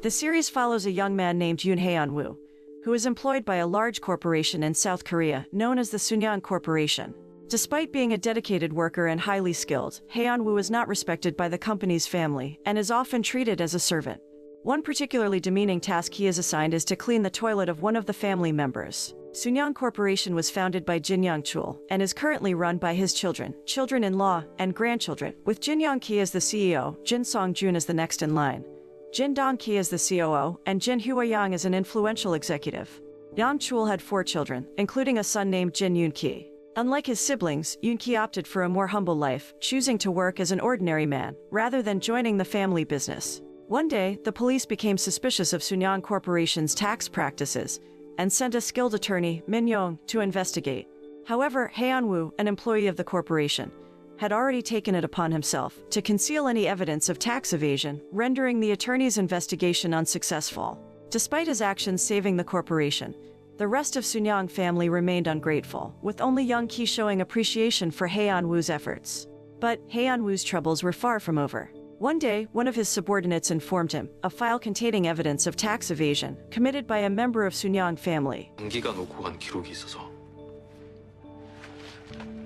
The series follows a young man named Yoon Hae-woo, who is employed by a large corporation in South Korea known as the Sunyoung Corporation. Despite being a dedicated worker and highly skilled, Hae-woo is not respected by the company's family and is often treated as a servant. One particularly demeaning task he is assigned is to clean the toilet of one of the family members. Sunyoung Corporation was founded by Jin Young-chul and is currently run by his children, children-in-law, and grandchildren, with Jin Young-ki as the CEO, Jin Song-jun as the next in line, Jin Dong-ki as the COO, and Jin Hwa-yang as an influential executive. Young-chul had 4 children, including a son named Jin Yoon-ki. Unlike his siblings, Yoon-ki opted for a more humble life, choosing to work as an ordinary man, rather than joining the family business. One day, the police became suspicious of Sunyoung Corporation's tax practices and sent a skilled attorney, Min Young, to investigate. However, Hae-woo, an employee of the corporation, had already taken it upon himself to conceal any evidence of tax evasion, rendering the attorney's investigation unsuccessful. Despite his actions saving the corporation, the rest of Sunyoung family remained ungrateful, with only Young-ki showing appreciation for Hae-woo's efforts. But Hae-woo's troubles were far from over. One day, one of his subordinates informed him a file containing evidence of tax evasion committed by a member of Sunyoung family. 단기가 놓고 간 기록이 있어서.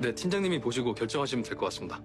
네, 팀장님이 보시고 결정하시면 될 것 같습니다.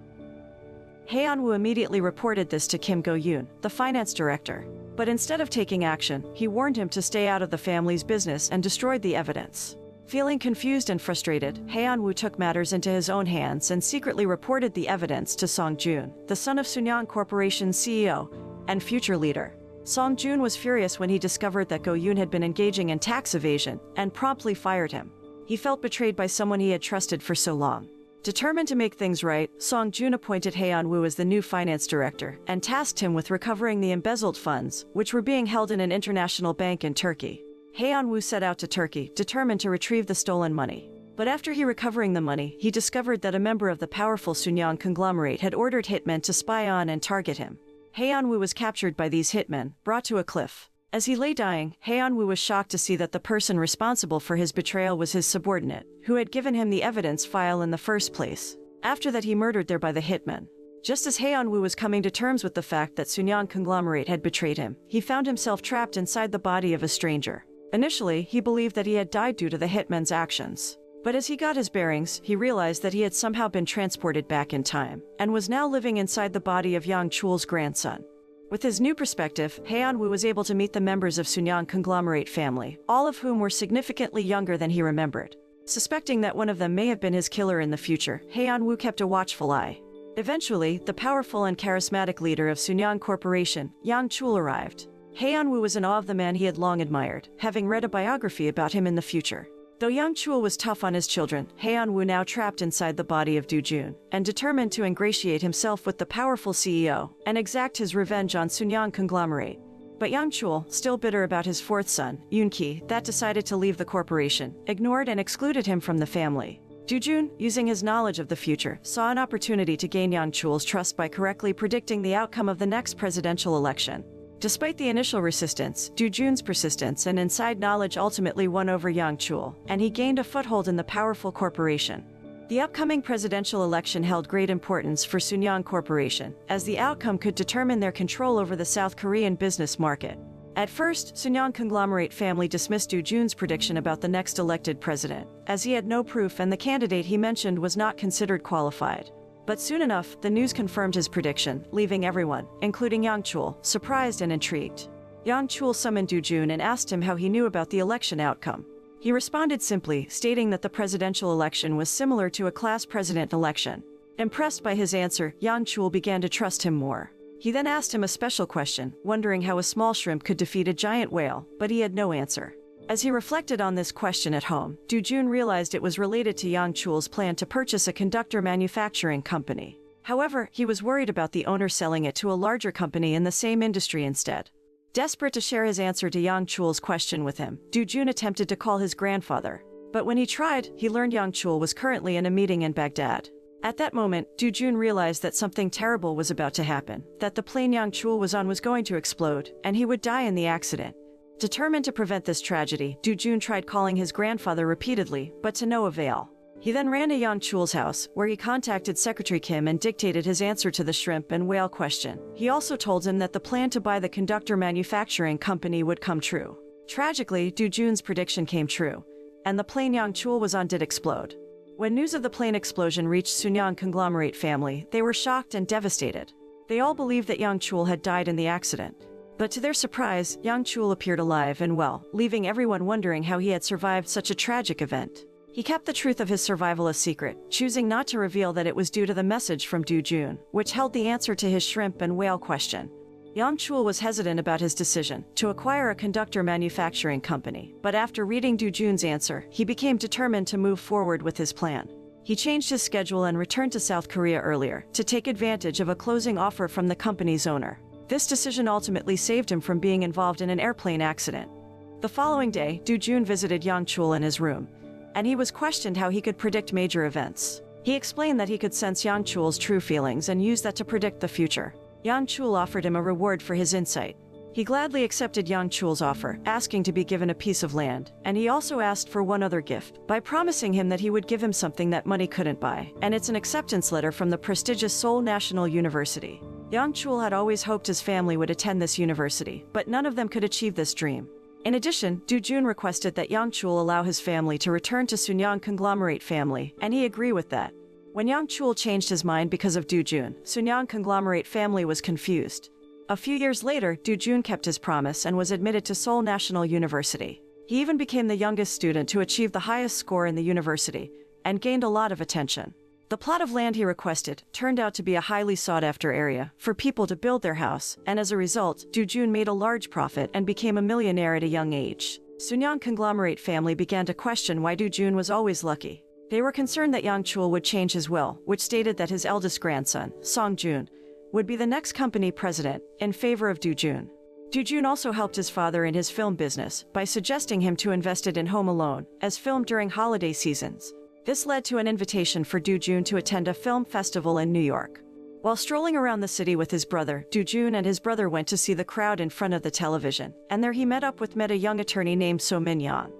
Hae-woo immediately reported this to Kim Go-yoon, the finance director. But instead of taking action, he warned him to stay out of the family's business and destroyed the evidence. Feeling confused and frustrated, Hae-woo took matters into his own hands and secretly reported the evidence to Song-jun, the son of Sunyoung Corporation's CEO and future leader. Song-jun was furious when he discovered that Go-yoon had been engaging in tax evasion and promptly fired him. He felt betrayed by someone he had trusted for so long. Determined to make things right, Song-jun appointed Hae-woo as the new finance director and tasked him with recovering the embezzled funds, which were being held in an international bank in Turkey. Hae-woo set out to Turkey, determined to retrieve the stolen money. But after recovering the money, he discovered that a member of the powerful Sunyoung conglomerate had ordered hitmen to spy on and target him. Hae-woo was captured by these hitmen, brought to a cliff. As he lay dying, Hae-woo was shocked to see that the person responsible for his betrayal was his subordinate, who had given him the evidence file in the first place. After that, he murdered there by the hitmen. Just as Hae-woo was coming to terms with the fact that Sunyoung conglomerate had betrayed him, he found himself trapped inside the body of a stranger. Initially, he believed that he had died due to the hitmen's actions. But as he got his bearings, he realized that he had somehow been transported back in time, and was now living inside the body of Young-chul's grandson. With his new perspective, Hae-woo was able to meet the members of Sunyoung conglomerate family, all of whom were significantly younger than he remembered. Suspecting that one of them may have been his killer in the future, Hae-woo kept a watchful eye. Eventually, the powerful and charismatic leader of Sunyoung Corporation, Young-chul, arrived. Hae-woo was in awe of the man he had long admired, having read a biography about him in the future. Though Young-chul was tough on his children, Hae-woo now trapped inside the body of Do-jun, and determined to ingratiate himself with the powerful CEO and exact his revenge on Sunyoung conglomerate. But Young-chul, still bitter about his 4th son, Yoon-ki, that decided to leave the corporation, ignored and excluded him from the family. Do-jun, using his knowledge of the future, saw an opportunity to gain Young-chul's trust by correctly predicting the outcome of the next presidential election. Despite the initial resistance, Do-jun's persistence and inside knowledge ultimately won over Young-chul, and he gained a foothold in the powerful corporation. The upcoming presidential election held great importance for Sunyoung Corporation, as the outcome could determine their control over the South Korean business market. At first, Sunyoung conglomerate family dismissed Do-jun's prediction about the next elected president, as he had no proof and the candidate he mentioned was not considered qualified. But soon enough, the news confirmed his prediction, leaving everyone, including Young-chul, surprised and intrigued. Young-chul summoned Do-jun and asked him how he knew about the election outcome. He responded simply, stating that the presidential election was similar to a class president election. Impressed by his answer, Young-chul began to trust him more. He then asked him a special question, wondering how a small shrimp could defeat a giant whale, but he had no answer. As he reflected on this question at home, Do-jun realized it was related to Young-chul's plan to purchase a conductor manufacturing company. However, he was worried about the owner selling it to a larger company in the same industry instead. Desperate to share his answer to Young-chul's question with him, Do-jun attempted to call his grandfather. But when he tried, he learned Young-chul was currently in a meeting in Baghdad. At that moment, Do-jun realized that something terrible was about to happen, that the plane Young-chul was on was going to explode, and he would die in the accident. Determined to prevent this tragedy, Do-jun tried calling his grandfather repeatedly, but to no avail. He then ran to Yang Chul's house, where he contacted Secretary Kim and dictated his answer to the shrimp and whale question. He also told him that the plan to buy the conductor manufacturing company would come true. Tragically, Do Jun's prediction came true, and the plane Yang Chul was on did explode. When news of the plane explosion reached Sunyang conglomerate family, they were shocked and devastated. They all believed that Yang Chul had died in the accident. But to their surprise, Yang Chul appeared alive and well, leaving everyone wondering how he had survived such a tragic event. He kept the truth of his survival a secret, choosing not to reveal that it was due to the message from Do Jun, which held the answer to his shrimp and whale question. Yang Chul was hesitant about his decision to acquire a conductor manufacturing company, but after reading Do Jun's answer, he became determined to move forward with his plan. He changed his schedule and returned to South Korea earlier to take advantage of a closing offer from the company's owner. This decision ultimately saved him from being involved in an airplane accident. The following day, Do Jun visited Yang Chul in his room, and he was questioned how he could predict major events. He explained that he could sense Yang Chul's true feelings and use that to predict the future. Yang Chul offered him a reward for his insight. He gladly accepted Yang Chul's offer, asking to be given a piece of land, and he also asked for one other gift, by promising him that he would give him something that money couldn't buy, and it's an acceptance letter from the prestigious Seoul National University. Yang Chul had always hoped his family would attend this university, but none of them could achieve this dream. In addition, Do Jun requested that Yang Chul allow his family to return to Sunyang conglomerate family, and he agreed with that. When Yang Chul changed his mind because of Do Jun, Sunyang conglomerate family was confused. A few years later, Do Jun kept his promise and was admitted to Seoul National University. He even became the youngest student to achieve the highest score in the university, and gained a lot of attention. The plot of land he requested turned out to be a highly sought-after area for people to build their house, and as a result, Do Jun made a large profit and became a millionaire at a young age. Sunyang conglomerate family began to question why Do Jun was always lucky. They were concerned that Yang Chul would change his will, which stated that his eldest grandson, Song Jun, would be the next company president, in favor of Do Jun. Do Jun also helped his father in his film business by suggesting him to invest it in Home Alone, as filmed during holiday seasons. This led to an invitation for Do Jun to attend a film festival in New York. While strolling around the city with his brother, Do Jun and his brother went to see the crowd in front of the television, and there he met a young attorney named So Min Yang.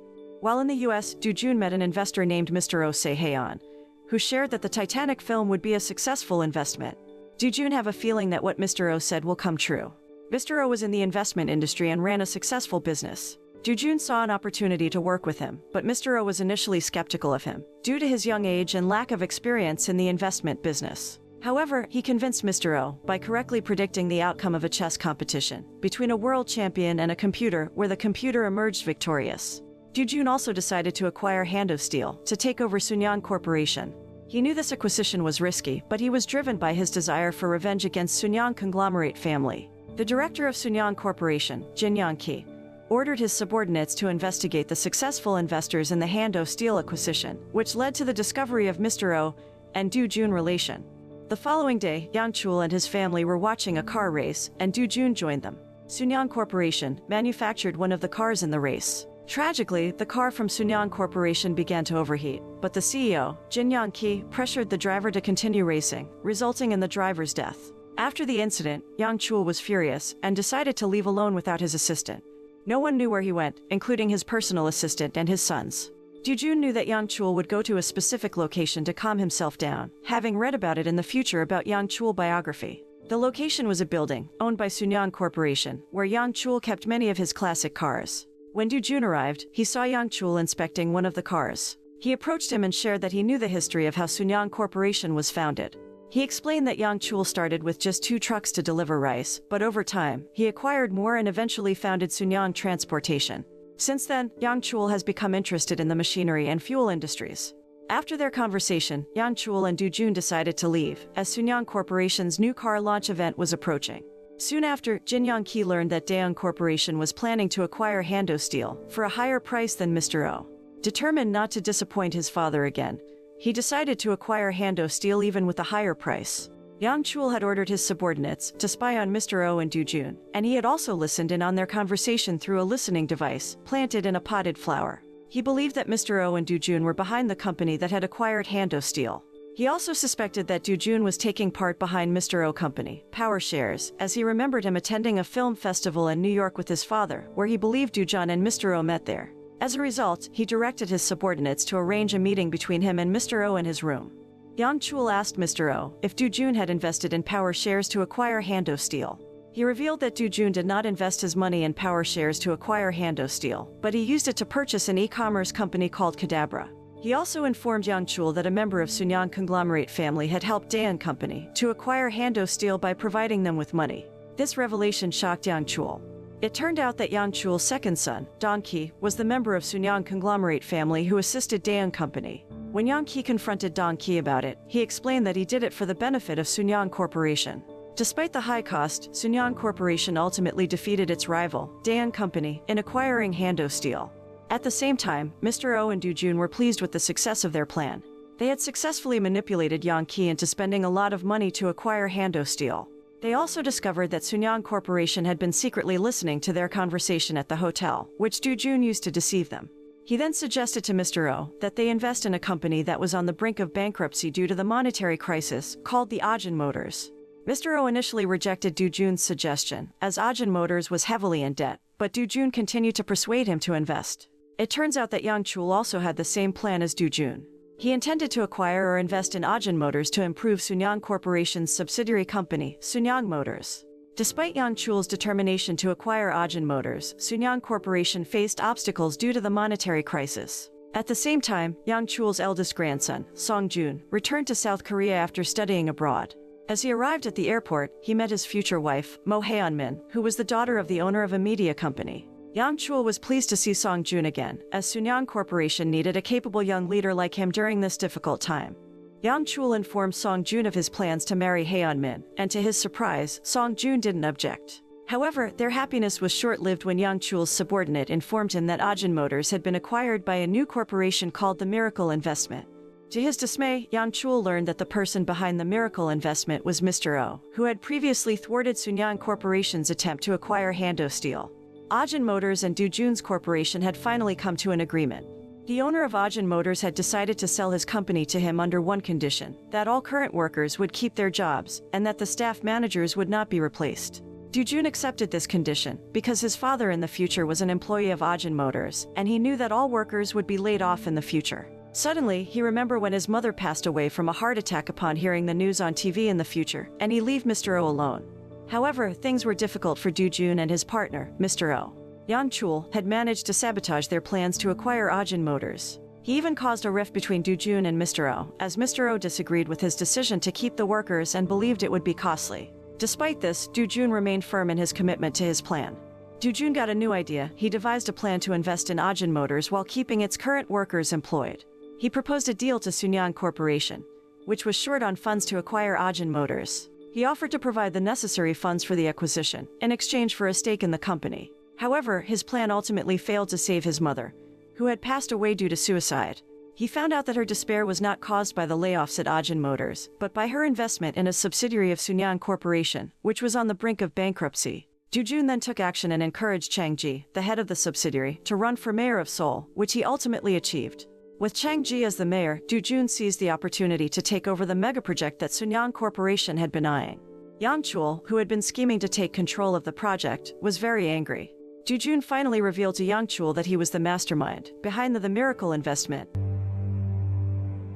While in the US, Do Jun met an investor named Mr. Oh Se-Haeon, who shared that the Titanic film would be a successful investment. Do Jun have a feeling that what Mr. Oh said will come true. Mr. Oh was in the investment industry and ran a successful business. Do Jun saw an opportunity to work with him, but Mr. Oh was initially skeptical of him, due to his young age and lack of experience in the investment business. However, he convinced Mr. Oh by correctly predicting the outcome of a chess competition between a world champion and a computer, where the computer emerged victorious. Do Jun also decided to acquire Hando Steel to take over Sunyang Corporation. He knew this acquisition was risky, but he was driven by his desire for revenge against Sunyang conglomerate family. The director of Sunyang Corporation, Jin Yang-ki, ordered his subordinates to investigate the successful investors in the Hando Steel acquisition, which led to the discovery of Mr. Oh and Do Jun relation. The following day, Yang Chul and his family were watching a car race, and Do Jun joined them. Sunyang Corporation manufactured one of the cars in the race. Tragically, the car from Sunyang Corporation began to overheat, but the CEO, Jin Yang-ki, pressured the driver to continue racing, resulting in the driver's death. After the incident, Yang Chul was furious and decided to leave alone without his assistant. No one knew where he went, including his personal assistant and his sons. Do Jun knew that Yang Chul would go to a specific location to calm himself down, having read about it in the future about Yang Chul biography. The location was a building, owned by Sunyang Corporation, where Yang Chul kept many of his classic cars. When Do Jun arrived, he saw Yang Chul inspecting one of the cars. He approached him and shared that he knew the history of how Sunyang Corporation was founded. He explained that Yang Chul started with just 2 trucks to deliver rice, but over time, he acquired more and eventually founded Sunyang Transportation. Since then, Yang Chul has become interested in the machinery and fuel industries. After their conversation, Yang Chul and Do Jun decided to leave, as Sunyang Corporation's new car launch event was approaching. Soon after, Jin Yang-ki learned that Daeung Corporation was planning to acquire Hando Steel for a higher price than Mr. Oh. Determined not to disappoint his father again, he decided to acquire Hando Steel even with a higher price. Yang Chul had ordered his subordinates to spy on Mr. Oh and Do Jun, and he had also listened in on their conversation through a listening device planted in a potted flower. He believed that Mr. Oh and Do Jun were behind the company that had acquired Hando Steel. He also suspected that Do Jun was taking part behind Mr. Oh company, Power Shares, as he remembered him attending a film festival in New York with his father, where he believed Do Jun and Mr. Oh met there. As a result, he directed his subordinates to arrange a meeting between him and Mr. O in his room. Yang Chul asked Mr. O if Do-jun had invested in Power shares to acquire Hando Steel. He revealed that Do-jun did not invest his money in Power shares to acquire Hando Steel, but he used it to purchase an e-commerce company called Kadabra. He also informed Yang Chul that a member of Sunyang conglomerate family had helped Daeun Company to acquire Hando Steel by providing them with money. This revelation shocked Yang Chul. It turned out that Yang Chul's second son, Don Ki, was the member of Sunyang conglomerate family who assisted Daeun Company. When Yang Ki confronted Don Ki about it, he explained that he did it for the benefit of Sunyang Corporation. Despite the high cost, Sunyang Corporation ultimately defeated its rival, Daeun Company, in acquiring Hando Steel. At the same time, Mr. O and Do-jun were pleased with the success of their plan. They had successfully manipulated Yang Ki into spending a lot of money to acquire Hando Steel. They also discovered that Sunyang Corporation had been secretly listening to their conversation at the hotel, which Do-jun used to deceive them. He then suggested to Mr. O that they invest in a company that was on the brink of bankruptcy due to the monetary crisis, called the Ajin Motors. Mr. O initially rejected Do-jun's suggestion, as Ajin Motors was heavily in debt, but Do-jun continued to persuade him to invest. It turns out that Yang Chul also had the same plan as Do-jun. He intended to acquire or invest in Ajin Motors to improve Sunyang Corporation's subsidiary company, Sunyang Motors. Despite Yang Chul's determination to acquire Ajin Motors, Sunyang Corporation faced obstacles due to the monetary crisis. At the same time, Yang Chul's eldest grandson, Song-jun, returned to South Korea after studying abroad. As he arrived at the airport, he met his future wife, Mo Haeon-min, who was the daughter of the owner of a media company. Yang Chul was pleased to see Song-jun again, as Sunyang Corporation needed a capable young leader like him during this difficult time. Yang Chul informed Song-jun of his plans to marry Haeon-min, and to his surprise, Song-jun didn't object. However, their happiness was short-lived when Yang Chul's subordinate informed him that Ajin Motors had been acquired by a new corporation called the Miracle Investment. To his dismay, Yang Chul learned that the person behind the Miracle Investment was Mr. O, who had previously thwarted Sunyang Corporation's attempt to acquire Hando Steel. Ajin Motors and Do-jun's corporation had finally come to an agreement. The owner of Ajin Motors had decided to sell his company to him under one condition, that all current workers would keep their jobs, and that the staff managers would not be replaced. Do-jun accepted this condition, because his father in the future was an employee of Ajin Motors, and he knew that all workers would be laid off in the future. Suddenly, he remembered when his mother passed away from a heart attack upon hearing the news on TV in the future, and he left Mr. O alone. However, things were difficult for Do-jun and his partner, Mr. O. Yang Chul had managed to sabotage their plans to acquire Ajin Motors. He even caused a rift between Do-jun and Mr. O, as Mr. O disagreed with his decision to keep the workers and believed it would be costly. Despite this, Do-jun remained firm in his commitment to his plan. Do-jun got a new idea. He devised a plan to invest in Ajin Motors while keeping its current workers employed. He proposed a deal to Sunyang Corporation, which was short on funds to acquire Ajin Motors. He offered to provide the necessary funds for the acquisition, in exchange for a stake in the company. However, his plan ultimately failed to save his mother, who had passed away due to suicide. He found out that her despair was not caused by the layoffs at Ajin Motors, but by her investment in a subsidiary of Sunyang Corporation, which was on the brink of bankruptcy. Do-jun then took action and encouraged Chang Ji, the head of the subsidiary, to run for mayor of Seoul, which he ultimately achieved. With Chang Ji as the mayor, Do-jun seized the opportunity to take over the megaproject that Sunyang Corporation had been eyeing. Yang Chul, who had been scheming to take control of the project, was very angry. Do-jun finally revealed to Yang Chul that he was the mastermind behind the Miracle Investment.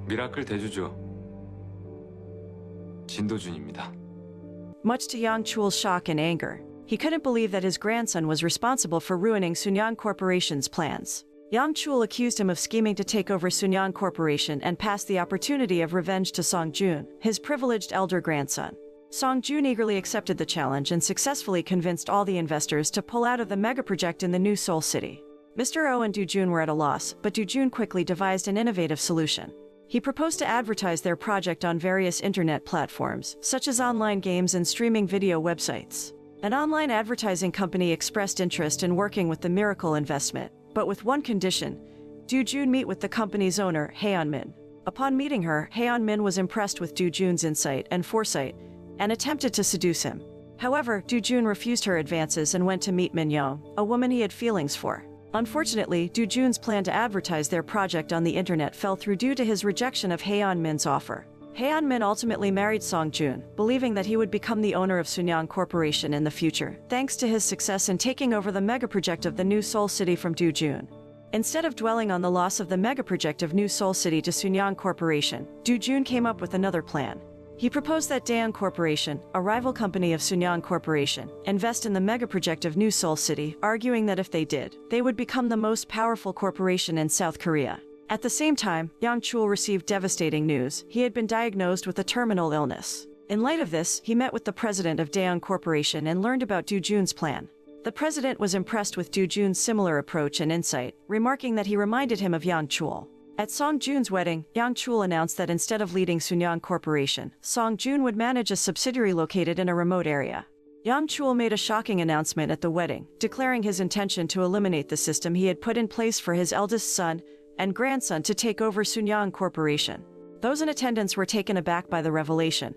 미라클 대주주 진도준입니다. Much to Yang Chul's shock and anger, he couldn't believe that his grandson was responsible for ruining Sunyang Corporation's plans. Yang Chul accused him of scheming to take over Sunyang Corporation and passed the opportunity of revenge to Song-jun, his privileged elder grandson. Song-jun eagerly accepted the challenge and successfully convinced all the investors to pull out of the megaproject in the new Seoul city. Mr. O and Do-jun were at a loss, but Do-jun quickly devised an innovative solution. He proposed to advertise their project on various internet platforms, such as online games and streaming video websites. An online advertising company expressed interest in working with the Miracle Investment, but with one condition: Do-jun meet with the company's owner, Haeon-min. Upon meeting her, Haeon-min was impressed with Do-jun's insight and foresight, and attempted to seduce him. However, Do-jun refused her advances and went to meet Min-young, a woman he had feelings for. Unfortunately, Do-jun's plan to advertise their project on the internet fell through due to his rejection of Haeon-min's offer. Haeon-min ultimately married Song-jun, believing that he would become the owner of Sunyang Corporation in the future, thanks to his success in taking over the megaproject of the new Seoul city from Do-jun. Instead of dwelling on the loss of the megaproject of New Seoul City to Sunyang Corporation, Do-jun came up with another plan. He proposed that Daeung Corporation, a rival company of Sunyang Corporation, invest in the megaproject of New Seoul City, arguing that if they did, they would become the most powerful corporation in South Korea. At the same time, Yang Chul received devastating news. He had been diagnosed with a terminal illness. In light of this, he met with the president of Daeung Corporation and learned about Do-jun's plan. The president was impressed with Do-jun's similar approach and insight, remarking that he reminded him of Yang Chul. At Song-jun's wedding, Yang Chul announced that instead of leading Sunyang Corporation, Song-jun would manage a subsidiary located in a remote area. Yang Chul made a shocking announcement at the wedding, declaring his intention to eliminate the system he had put in place for his eldest son and grandson to take over Sunyang Corporation. Those in attendance were taken aback by the revelation,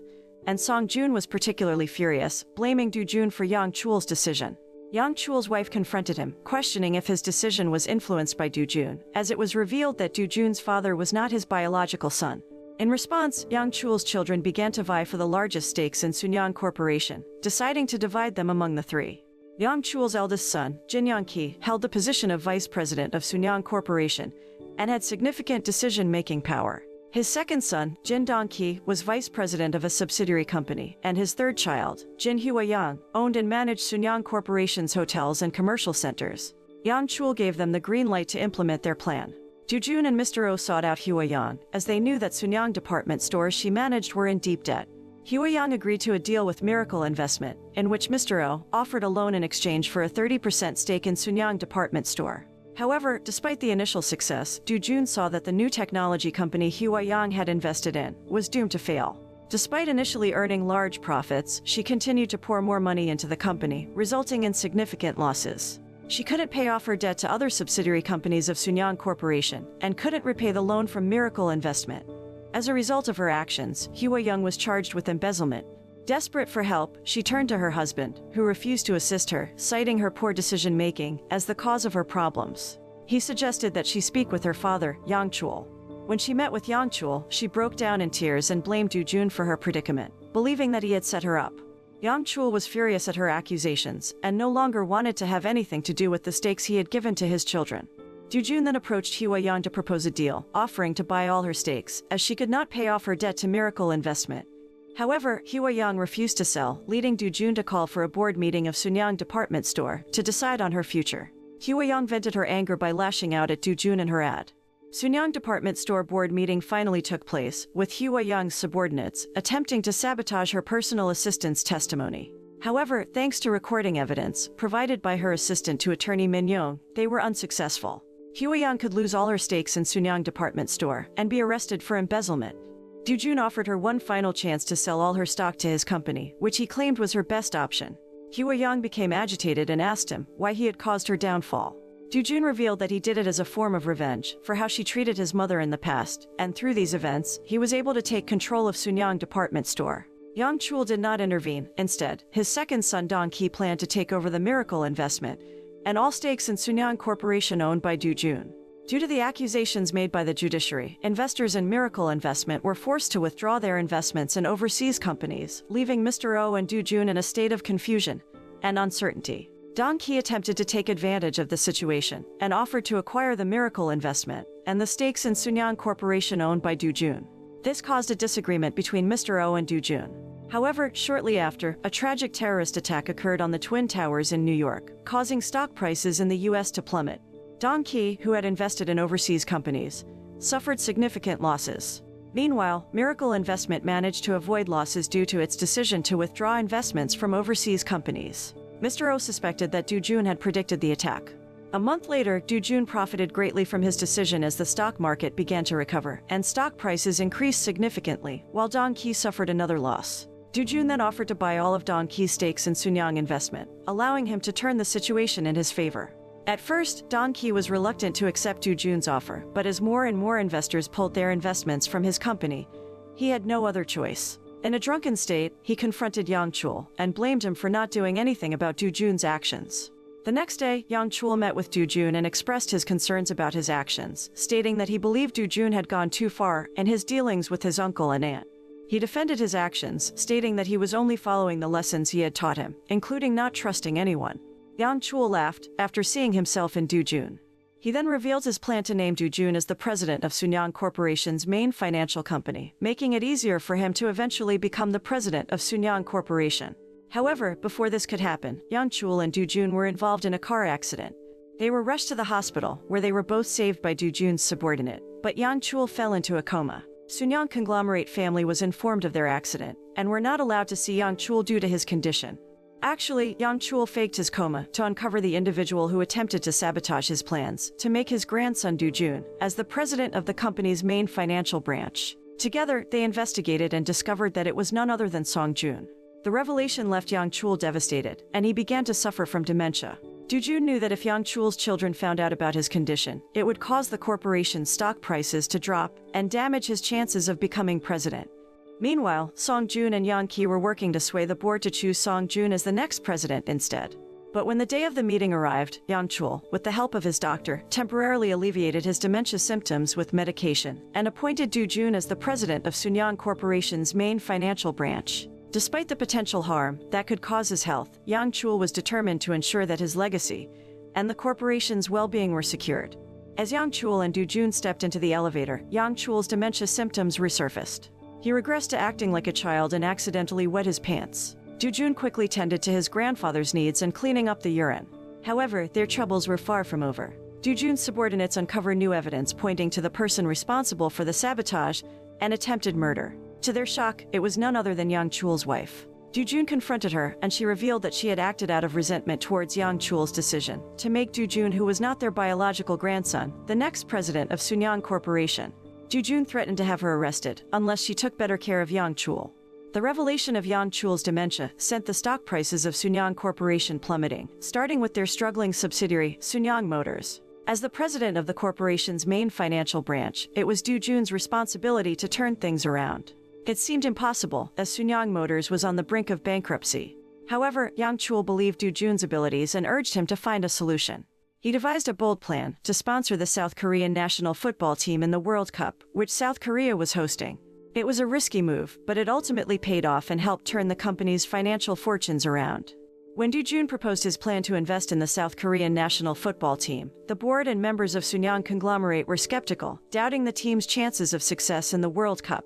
and Song-jun was particularly furious, blaming Do-jun for Yang Chul's decision. Yang Chul's wife confronted him, questioning if his decision was influenced by Do-jun, as it was revealed that Do-jun's father was not his biological son. In response, Yang Chul's children began to vie for the largest stakes in Sunyang Corporation, deciding to divide them among the three. Yang Chul's eldest son, Jin Young-ki, held the position of vice president of Sunyang Corporation and had significant decision-making power. His second son, Jin Dong-ki, was vice president of a subsidiary company, and his third child, Jin Hua-young, owned and managed Sunyang Corporation's hotels and commercial centers. Yang Chul gave them the green light to implement their plan. Do-jun and Mr. Oh sought out Hua-young, as they knew that Sunyang department stores she managed were in deep debt. Hua-young agreed to a deal with Miracle Investment, in which Mr. Oh offered a loan in exchange for a 30% stake in Sunyang department store. However, despite the initial success, Do-jun saw that the new technology company Hua-young had invested in was doomed to fail. Despite initially earning large profits, she continued to pour more money into the company, resulting in significant losses. She couldn't pay off her debt to other subsidiary companies of Sunyang Corporation and couldn't repay the loan from Miracle Investment. As a result of her actions, Hua-young was charged with embezzlement. Desperate for help, she turned to her husband, who refused to assist her, citing her poor decision-making as the cause of her problems. He suggested that she speak with her father, Yang Chul. When she met with Yang Chul, she broke down in tears and blamed Do-jun for her predicament, believing that he had set her up. Yang Chul was furious at her accusations and no longer wanted to have anything to do with the stakes he had given to his children. Do-jun then approached Hua-young to propose a deal, offering to buy all her stakes, as she could not pay off her debt to Miracle Investment. However, Hua-young refused to sell, leading Do-jun to call for a board meeting of Sunyang department store to decide on her future. Hua-young vented her anger by lashing out at Do-jun and her ad. Sunyang department store board meeting finally took place, with Hua-young's subordinates attempting to sabotage her personal assistant's testimony. However, thanks to recording evidence provided by her assistant to attorney Min Young, they were unsuccessful. Hua-young could lose all her stakes in Sunyang department store and be arrested for embezzlement. Do-jun offered her one final chance to sell all her stock to his company, which he claimed was her best option. Hua-young became agitated and asked him why he had caused her downfall. Do-jun revealed that he did it as a form of revenge for how she treated his mother in the past, and through these events, he was able to take control of Sunyang department store. Yang Chul did not intervene. Instead, his second son Dong-ki planned to take over the Miracle Investment and all stakes in Sunyang Corporation owned by Do-jun. Due to the accusations made by the judiciary, investors in Miracle Investment were forced to withdraw their investments in overseas companies, leaving Mr. Oh and Do-jun in a state of confusion and uncertainty. Dong-ki attempted to take advantage of the situation and offered to acquire the Miracle Investment and the stakes in Sunyang Corporation owned by Do-jun. This caused a disagreement between Mr. Oh and Do-jun. However, shortly after, a tragic terrorist attack occurred on the Twin Towers in New York, causing stock prices in the U.S. to plummet. Dong-ki, who had invested in overseas companies, suffered significant losses. Meanwhile, Miracle Investment managed to avoid losses due to its decision to withdraw investments from overseas companies. Mr. Oh suspected that Do-jun had predicted the attack. A month later, Do-jun profited greatly from his decision as the stock market began to recover, and stock prices increased significantly, while Dong-ki suffered another loss. Do-jun then offered to buy all of Dong-ki's stakes in Sunyang Investment, allowing him to turn the situation in his favor. At first, Dong-ki was reluctant to accept Do-jun's offer, but as more and more investors pulled their investments from his company, he had no other choice. In a drunken state, he confronted Yang Chul and blamed him for not doing anything about Do-jun's actions. The next day, Yang Chul met with Do-jun and expressed his concerns about his actions, stating that he believed Do-jun had gone too far in his dealings with his uncle and aunt. He defended his actions, stating that he was only following the lessons he had taught him, including not trusting anyone. Yang Chul laughed after seeing himself in Do-jun. He then revealed his plan to name Do-jun as the president of Sunyang Corporation's main financial company, making it easier for him to eventually become the president of Sunyang Corporation. However, before this could happen, Yang Chul and Do-jun were involved in a car accident. They were rushed to the hospital, where they were both saved by Do-jun's subordinate, but Yang Chul fell into a coma. Sunyang conglomerate family was informed of their accident, and were not allowed to see Yang Chul due to his condition. Actually, Yang Chul faked his coma to uncover the individual who attempted to sabotage his plans to make his grandson Do-jun as the president of the company's main financial branch. Together, they investigated and discovered that it was none other than Song-jun. The revelation left Yang Chul devastated, and he began to suffer from dementia. Do-jun knew that if Yang Chul's children found out about his condition, it would cause the corporation's stock prices to drop and damage his chances of becoming president. Meanwhile, Song-jun and Yang Ki were working to sway the board to choose Song-jun as the next president instead. But when the day of the meeting arrived, Yang Chul, with the help of his doctor, temporarily alleviated his dementia symptoms with medication and appointed Do-jun as the president of Sunyang Corporation's main financial branch. Despite the potential harm that could cause his health, Yang Chul was determined to ensure that his legacy and the corporation's well-being were secured. As Yang Chul and Do-jun stepped into the elevator, Yang Chul's dementia symptoms resurfaced. He regressed to acting like a child and accidentally wet his pants. Do-jun quickly tended to his grandfather's needs and cleaning up the urine. However, their troubles were far from over. Do-jun's subordinates uncover new evidence pointing to the person responsible for the sabotage and attempted murder. To their shock, it was none other than Yang Chul's wife. Do-jun confronted her, and she revealed that she had acted out of resentment towards Yang Chul's decision to make Do-jun, who was not their biological grandson, the next president of Sunyang Corporation. Do-jun threatened to have her arrested unless she took better care of Yang Chul. The revelation of Yang Chul's dementia sent the stock prices of Sunyang Corporation plummeting, starting with their struggling subsidiary, Sunyang Motors. As the president of the corporation's main financial branch, it was Do-jun's responsibility to turn things around. It seemed impossible, as Sunyang Motors was on the brink of bankruptcy. However, Yang Chul believed Do-jun's abilities and urged him to find a solution. He devised a bold plan to sponsor the South Korean national football team in the World Cup, which South Korea was hosting. It was a risky move, but it ultimately paid off and helped turn the company's financial fortunes around. When Do-jun proposed his plan to invest in the South Korean national football team, the board and members of Sunyang conglomerate were skeptical, doubting the team's chances of success in the World Cup.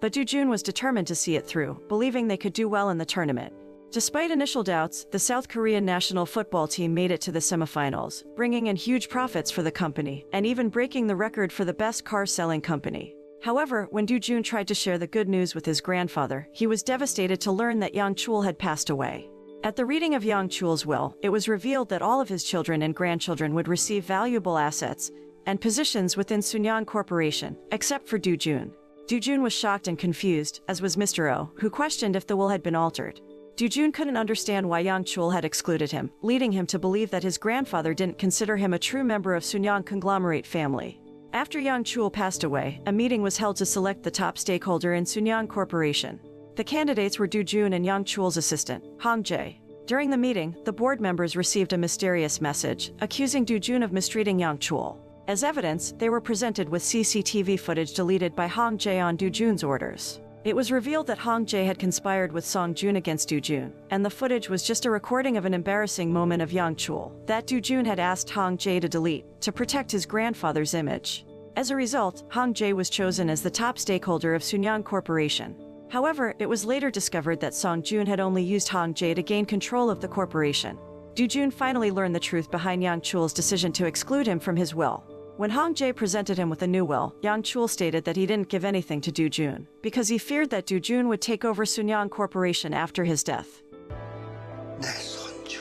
But Do-jun was determined to see it through, believing they could do well in the tournament. Despite initial doubts, the South Korean national football team made it to the semifinals, bringing in huge profits for the company, and even breaking the record for the best car-selling company. However, when Do-jun tried to share the good news with his grandfather, he was devastated to learn that Yang Chul had passed away. At the reading of Yang Chul's will, it was revealed that all of his children and grandchildren would receive valuable assets and positions within Sunyang Corporation, except for Do-jun. Do-jun was shocked and confused, as was Mr. Oh, who questioned if the will had been altered. Do-jun couldn't understand why Yang Chul had excluded him, leading him to believe that his grandfather didn't consider him a true member of Sunyang conglomerate family. After Yang Chul passed away, a meeting was held to select the top stakeholder in Sunyang Corporation. The candidates were Do-jun and Yang Chul's assistant, Hong Jae. During the meeting, the board members received a mysterious message, accusing Do-jun of mistreating Yang Chul. As evidence, they were presented with CCTV footage deleted by Hong Jae on Do-jun's orders. It was revealed that Hong Jae had conspired with Song-jun against Do-jun, and the footage was just a recording of an embarrassing moment of Yang Chul that Do-jun had asked Hong Jae to delete to protect his grandfather's image. As a result, Hong Jae was chosen as the top stakeholder of Sunyang Corporation. However, it was later discovered that Song-jun had only used Hong Jae to gain control of the corporation. Do-jun finally learned the truth behind Yang Chul's decision to exclude him from his will. When Hong Jae presented him with a new will, Yang Chul stated that he didn't give anything to Do-jun because he feared that Do-jun would take over Sunyang Corporation after his death. 내 손주.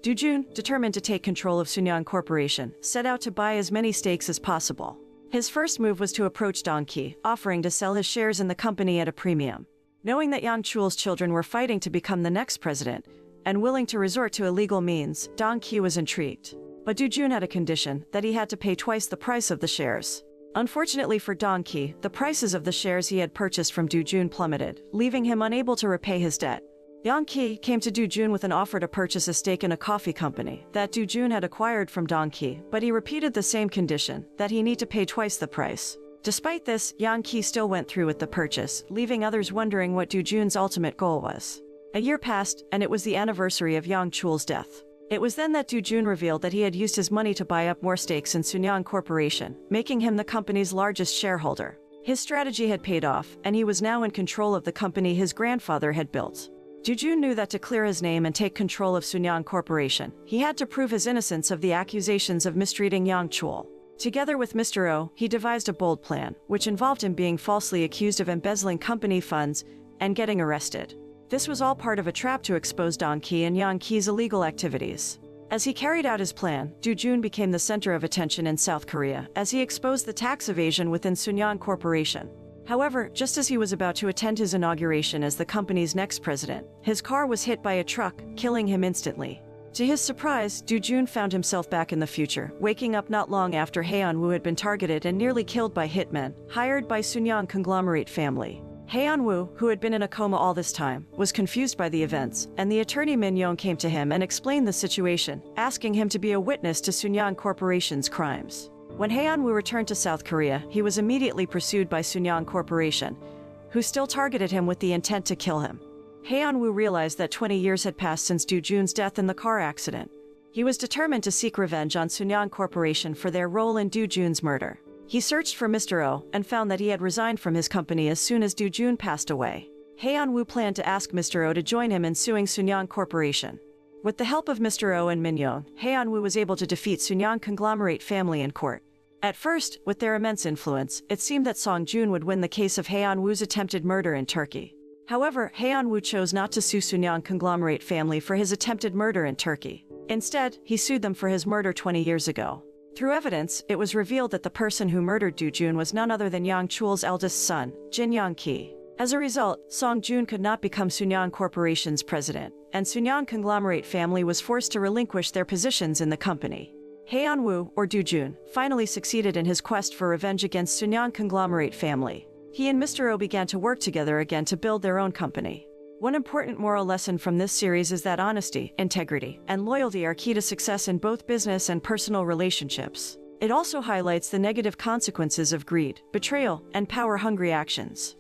Do-jun, determined to take control of Sunyang Corporation, set out to buy as many stakes as possible. His first move was to approach Dong Ki, offering to sell his shares in the company at a premium. Knowing that Yang Chul's children were fighting to become the next president, and willing to resort to illegal means, Dong Ki was intrigued. But Do-jun had a condition that he had to pay twice the price of the shares. Unfortunately for Dong Ki, the prices of the shares he had purchased from Do-jun plummeted, leaving him unable to repay his debt. Dong Ki came to Do-jun with an offer to purchase a stake in a coffee company that Do-jun had acquired from Dong Ki, but he repeated the same condition, that he need to pay twice the price. Despite this, Yang Ki still went through with the purchase, leaving others wondering what Do-jun's ultimate goal was. A year passed, and it was the anniversary of Yang Chul's death. It was then that Du-jun revealed that he had used his money to buy up more stakes in Sunyang Corporation, making him the company's largest shareholder. His strategy had paid off, and he was now in control of the company his grandfather had built. Du-jun knew that to clear his name and take control of Sunyang Corporation, he had to prove his innocence of the accusations of mistreating Yang Chul. Together with Mr. Oh, he devised a bold plan, which involved him being falsely accused of embezzling company funds and getting arrested. This was all part of a trap to expose Don Ki and Yang Ki's illegal activities. As he carried out his plan, Du-jun became the center of attention in South Korea as he exposed the tax evasion within Sunyang Corporation. However, just as he was about to attend his inauguration as the company's next president, his car was hit by a truck, killing him instantly. To his surprise, Du-jun found himself back in the future, waking up not long after Haeon-woo had been targeted and nearly killed by hitmen, hired by Sunyang conglomerate family. Haeon-woo, who had been in a coma all this time, was confused by the events, and the attorney Min-young came to him and explained the situation, asking him to be a witness to Sunyang Corporation's crimes. When Haeon-woo returned to South Korea, he was immediately pursued by Sunyang Corporation, who still targeted him with the intent to kill him. Haeon-woo realized that 20 years had passed since Du-jun's death in the car accident. He was determined to seek revenge on Sunyang Corporation for their role in Du-jun's murder. He searched for Mr. Oh and found that he had resigned from his company as soon as Du-jun passed away. Haeon-woo planned to ask Mr. Oh to join him in suing Sunyang Corporation. With the help of Mr. Oh and Min-young, Haeon-woo was able to defeat Sunyang conglomerate family in court. At first, with their immense influence, it seemed that Song-jun would win the case of Haeon-woo's attempted murder in Turkey. However, Haeon-woo chose not to sue Sunyang conglomerate family for his attempted murder in Turkey. Instead, he sued them for his murder 20 years ago. Through evidence, it was revealed that the person who murdered Du-jun was none other than Yang Chul's eldest son, Jin Yang-ki. As a result, Song-jun could not become Sunyang Corporation's president, and Sunyang conglomerate family was forced to relinquish their positions in the company. Haeon-woo, or Du-jun, finally succeeded in his quest for revenge against Sunyang conglomerate family. He and Mr. Oh began to work together again to build their own company. One important moral lesson from this series is that honesty, integrity, and loyalty are key to success in both business and personal relationships. It also highlights the negative consequences of greed, betrayal, and power-hungry actions.